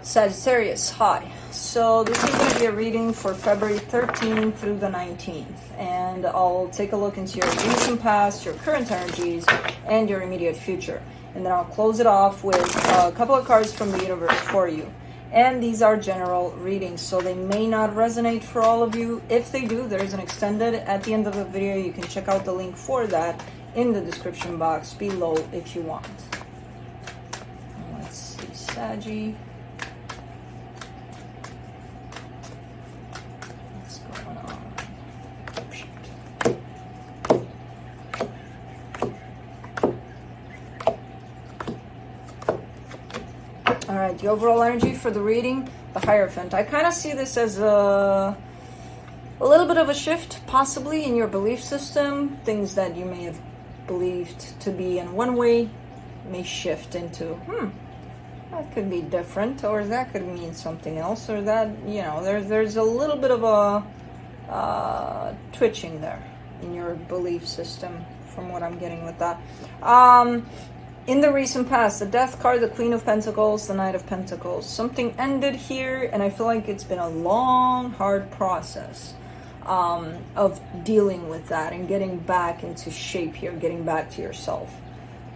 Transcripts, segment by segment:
Sagittarius, hi. So this is going to be a reading for February 13th through the 19th. And I'll take a look into your recent past, your current energies, and your immediate future. And then I'll close it off with a couple of cards from the universe for you. And these are general readings, so they may not resonate for all of you. If they do, there's an extended at the end of the video. You can check out the link for that in the description box below if you want. Let's see, Saggy. What's going on? All right, the overall energy for the reading, the Hierophant. I kind of see this as a little bit of a shift, possibly, in your belief system. Things that you may have believed to be in one way may shift into, that could be different, or that could mean something else, or that, you know, there's a little bit of a twitching there in your belief system, from what I'm getting with that. In the recent past, the Death card, the Queen of Pentacles, the Knight of Pentacles. Something ended here, and I feel like it's been a long, hard process of dealing with that and getting back into shape here, getting back to yourself,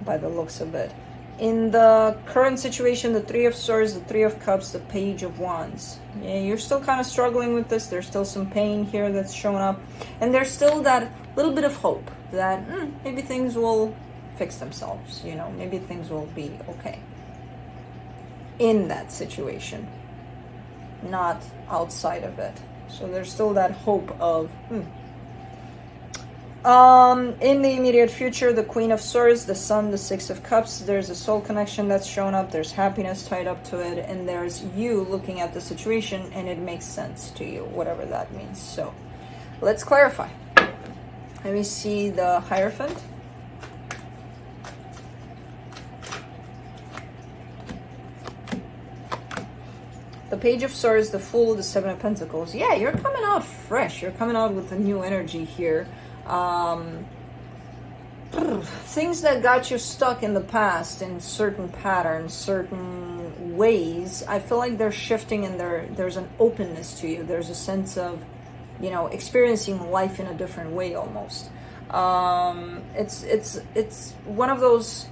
by the looks of it. In the current situation, the Three of Swords, the Three of Cups, the Page of Wands. Yeah, you're still kind of struggling with this. There's still some pain here that's showing up. And there's still that little bit of hope that maybe things will fix themselves, you know, maybe things will be okay in that situation, not outside of it. So there's still that hope of in the immediate future, the Queen of Swords, the Sun, the Six of Cups. There's a soul connection that's shown up, there's happiness tied up to it, and there's you looking at the situation and it makes sense to you, whatever that means. So let's clarify. Let me see the Hierophant. The Page of Swords, the Fool, the Seven of Pentacles. Yeah, you're coming out fresh. You're coming out with a new energy here. Things that got you stuck in the past in certain patterns, certain ways, I feel like they're shifting, and there's an openness to you. There's a sense of, you know, experiencing life in a different way almost. It's one of those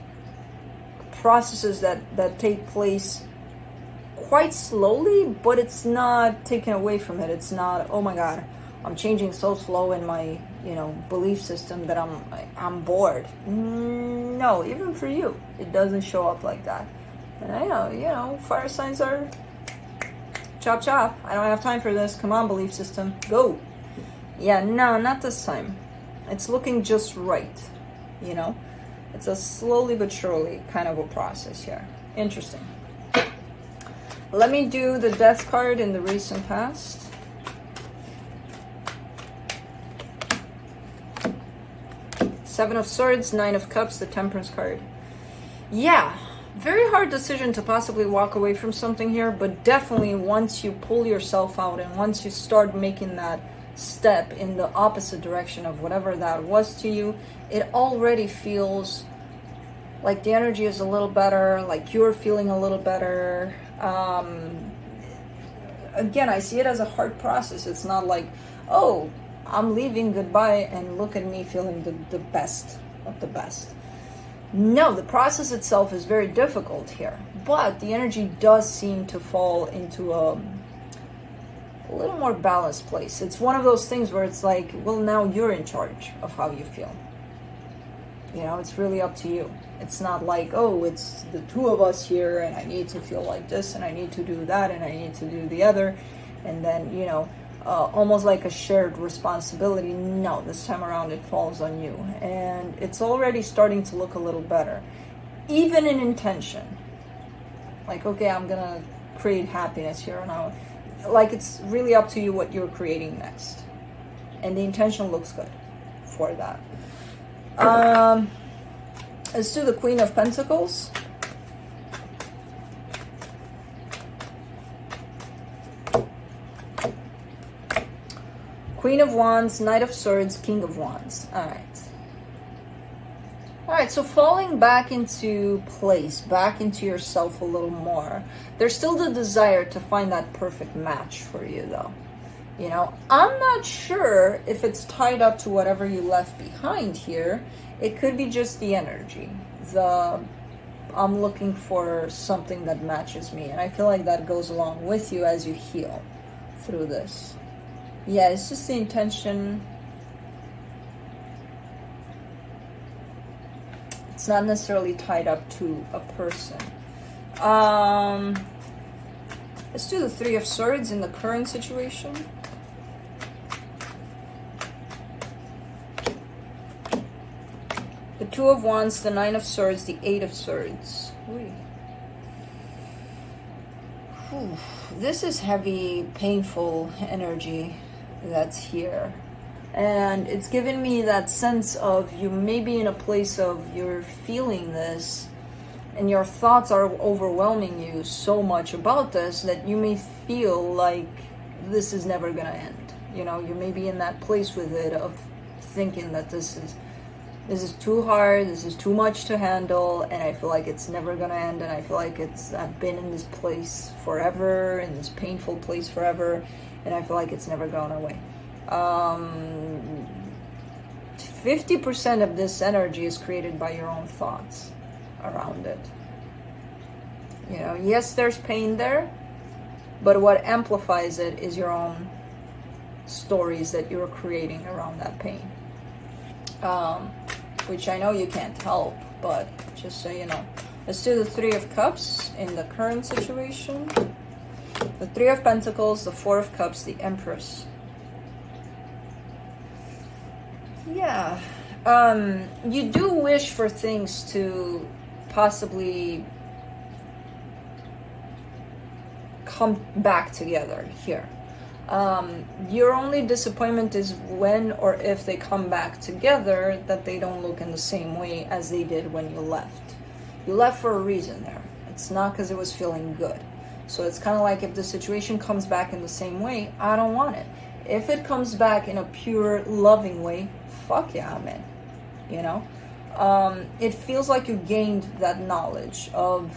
processes that take place quite slowly, but it's not taken away from it. It's not, oh my god, I'm changing so slow in my, you know, belief system that I'm bored. No, even for you, it doesn't show up like that. And I know, you know, fire signs are chop chop. I don't have time for this. Come on, belief system, go. Yeah, no, not this time. It's looking just right, you know. It's a slowly but surely kind of a process here. Interesting. Let me do the Death card in the recent past. Seven of Swords, Nine of Cups, the Temperance card. Yeah, very hard decision to possibly walk away from something here, but definitely once you pull yourself out and once you start making that step in the opposite direction of whatever that was to you, it already feels like the energy is a little better, like you're feeling a little better. Again, I see it as a hard process. It's not like, oh, I'm leaving, goodbye, and look at me feeling the best of the best. No, the process itself is very difficult here, but the energy does seem to fall into a little more balanced place. It's one of those things where it's like, well, now you're in charge of how you feel. You know, it's really up to you. It's not like, oh, it's the two of us here and I need to feel like this and I need to do that and I need to do the other. And then, you know, almost like a shared responsibility. No, this time around it falls on you. And it's already starting to look a little better. Even in intention. Like, okay, I'm going to create happiness here and now. Like, it's really up to you what you're creating next. And the intention looks good for that. Let's do the Queen of Pentacles. Queen of Wands, Knight of Swords, King of Wands. All right. right, so falling back into place, back into yourself a little more. There's still the desire to find that perfect match for you, though. You know, I'm not sure if it's tied up to whatever you left behind here. It could be just the energy. I'm looking for something that matches me, and I feel like that goes along with you as you heal through this. Yeah, it's just the intention. It's not necessarily tied up to a person. Let's do the Three of Swords in the current situation. The Two of Wands, the Nine of Swords, the Eight of Swords. This is heavy, painful energy that's here. And it's given me that sense of you may be in a place of you're feeling this and your thoughts are overwhelming you so much about this that you may feel like this is never going to end. You know, you may be in that place with it of thinking that this is too hard, this is too much to handle, and I feel like it's never gonna end, and I feel like I've been in this place forever, in this painful place forever, and I feel like it's never going away. 50% of this energy is created by your own thoughts around it. You know, yes, there's pain there, but what amplifies it is your own stories that you're creating around that pain. Which I know you can't help, but just so you know. Let's do the Three of Cups in the current situation. The Three of Pentacles, the Four of Cups, the Empress. Yeah. You do wish for things to possibly come back together here. Your only disappointment is when or if they come back together, that they don't look in the same way as they did when you left. You left for a reason there. It's not because it was feeling good. So it's kind of like if the situation comes back in the same way, I don't want it. If it comes back in a pure, loving way, fuck yeah, I'm in. You know? It feels like you gained that knowledge of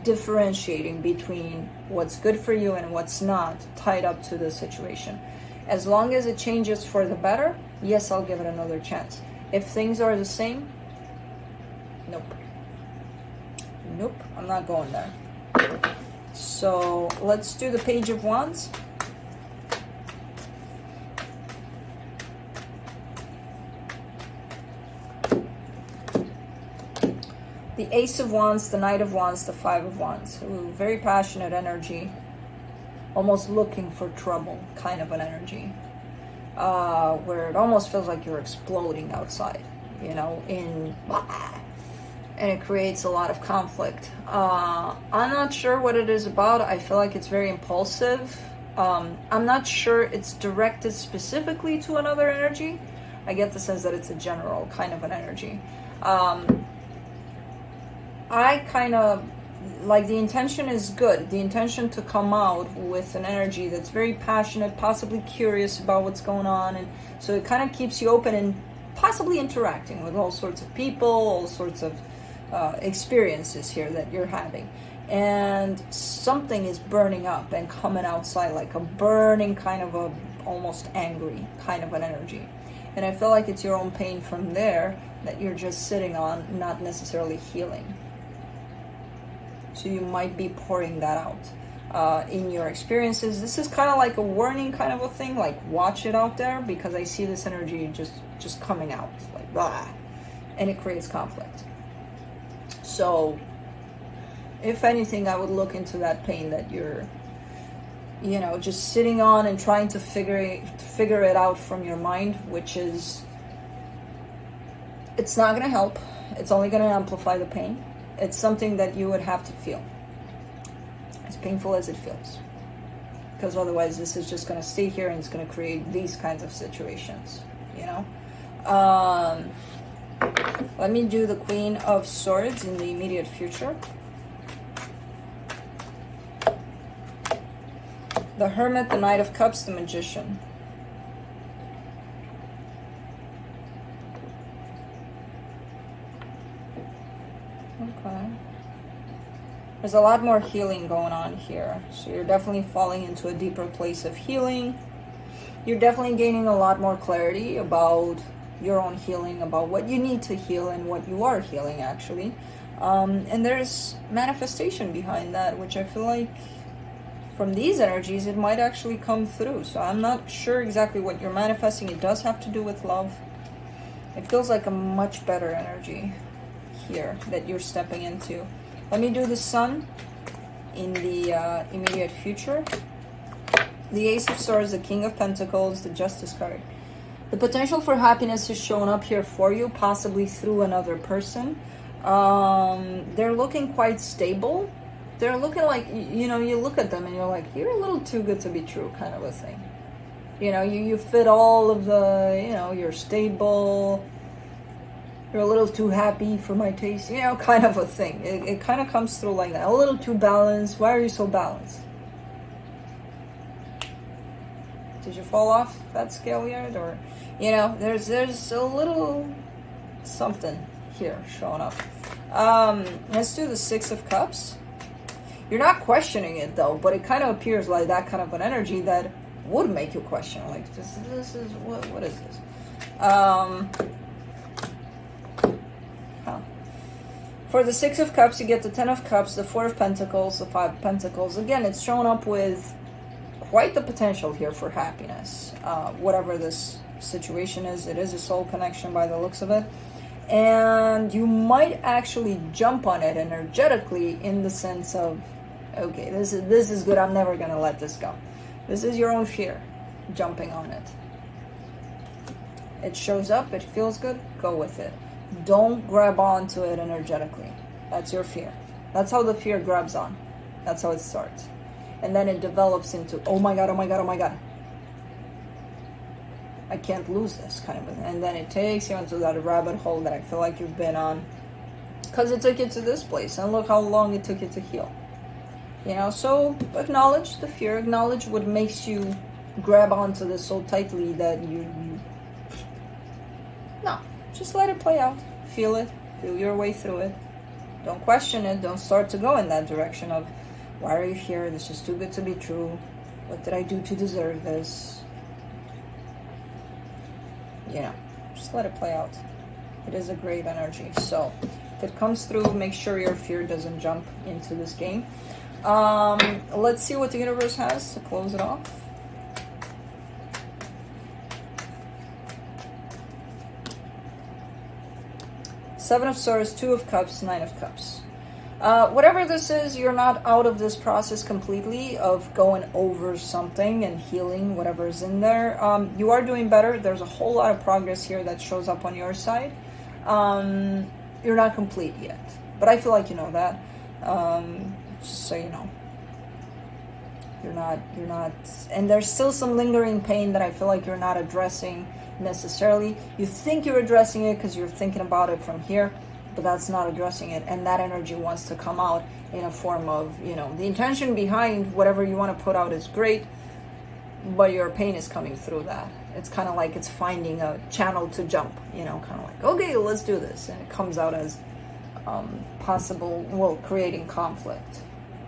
differentiating between what's good for you and what's not tied up to the situation. As long as it changes for the better, yes, I'll give it another chance. If things are the same, nope. Nope, I'm not going there. So let's do the Page of Wands. The Ace of Wands, the Knight of Wands, the Five of Wands. Ooh, very passionate energy. Almost looking for trouble kind of an energy. Where it almost feels like you're exploding outside, you know, and it creates a lot of conflict. I'm not sure what it is about. I feel like it's very impulsive. I'm not sure it's directed specifically to another energy. I get the sense that it's a general kind of an energy. I kind of, like, the intention is good. The intention to come out with an energy that's very passionate, possibly curious about what's going on. And so it kind of keeps you open and possibly interacting with all sorts of people, all sorts of experiences here that you're having. And something is burning up and coming outside, like a burning kind of a, almost angry kind of an energy. And I feel like it's your own pain from there that you're just sitting on, not necessarily healing. So you might be pouring that out in your experiences. This is kind of like a warning kind of a thing, like watch it out there, because I see this energy just coming out, like blah, and it creates conflict. So if anything, I would look into that pain that you're, you know, just sitting on and trying to figure it out from your mind, which is, it's not going to help. It's only going to amplify the pain. It's something that you would have to feel, as painful as it feels, because otherwise this is just going to stay here and it's going to create these kinds of situations, you know. Let me do the Queen of Swords in the immediate future. The Hermit, the Knight of Cups, the Magician. There's a lot more healing going on here. So you're definitely falling into a deeper place of healing. You're definitely gaining a lot more clarity about your own healing, about what you need to heal and what you are healing, actually. And there's manifestation behind that, which I feel like from these energies, it might actually come through. So I'm not sure exactly what you're manifesting. It does have to do with love. It feels like a much better energy here that you're stepping into. Let me do the Sun in the immediate future. The Ace of Swords, the King of Pentacles, the Justice card. The potential for happiness is shown up here for you, possibly through another person. They're looking quite stable. They're looking like, you know, you look at them and you're like, you're a little too good to be true, kind of a thing. You know, you fit all of the, you know, you're stable, you're a little too happy for my taste, you know, kind of a thing. It kind of comes through like that. A little too balanced. Why are you so balanced? Did you fall off that scale yet? Or, you know, there's a little something here showing up. Let's do the Six of Cups. You're not questioning it though, but it kind of appears like that kind of an energy that would make you question, like, this is what is this? For the Six of Cups, you get the Ten of Cups, the Four of Pentacles, the Five of Pentacles. Again, it's shown up with quite the potential here for happiness. Whatever this situation is, it is a soul connection by the looks of it. And you might actually jump on it energetically in the sense of, okay, this is good, I'm never going to let this go. This is your own fear, jumping on it. It shows up, it feels good, go with it. Don't grab onto it energetically. That's your fear. That's how the fear grabs on. That's how it starts. And then it develops into, oh my God, oh my God, oh my God. I can't lose this kind of a thing. And then it takes you into that rabbit hole that I feel like you've been on. Because it took you to this place. And look how long it took you to heal. You know, so acknowledge the fear. Acknowledge what makes you grab onto this so tightly that you... No. Just let it play out. Feel it. Feel your way through it. Don't question it. Don't start to go in that direction of, why are you here? This is too good to be true. What did I do to deserve this? You know, just let it play out. It is a great energy. So if it comes through, make sure your fear doesn't jump into this game. Let's see what the universe has to close it off. Seven of Swords, Two of Cups, Nine of Cups. Whatever this is, you're not out of this process completely of going over something and healing whatever is in there. You are doing better. There's a whole lot of progress here that shows up on your side. You're not complete yet, but I feel like you know that. Just so you know. You're not, and there's still some lingering pain that I feel like you're not addressing necessarily. You think you're addressing it because you're thinking about it from here, but that's not addressing it, and that energy wants to come out in a form of, you know, the intention behind whatever you want to put out is great, but your pain is coming through that. It's kind of like it's finding a channel to jump, you know, kind of like, okay, let's do this, and it comes out as possible, well, creating conflict,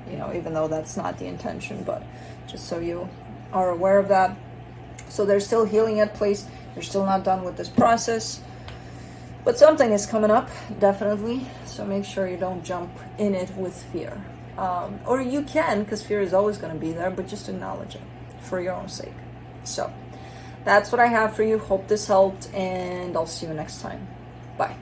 you know, even though that's not the intention, but just so you are aware of that. So there's still healing at place. You're still not done with this process, but something is coming up, definitely. So make sure you don't jump in it with fear. Or you can, because fear is always going to be there, but just acknowledge it for your own sake. So that's what I have for you. Hope this helped, and I'll see you next time. Bye.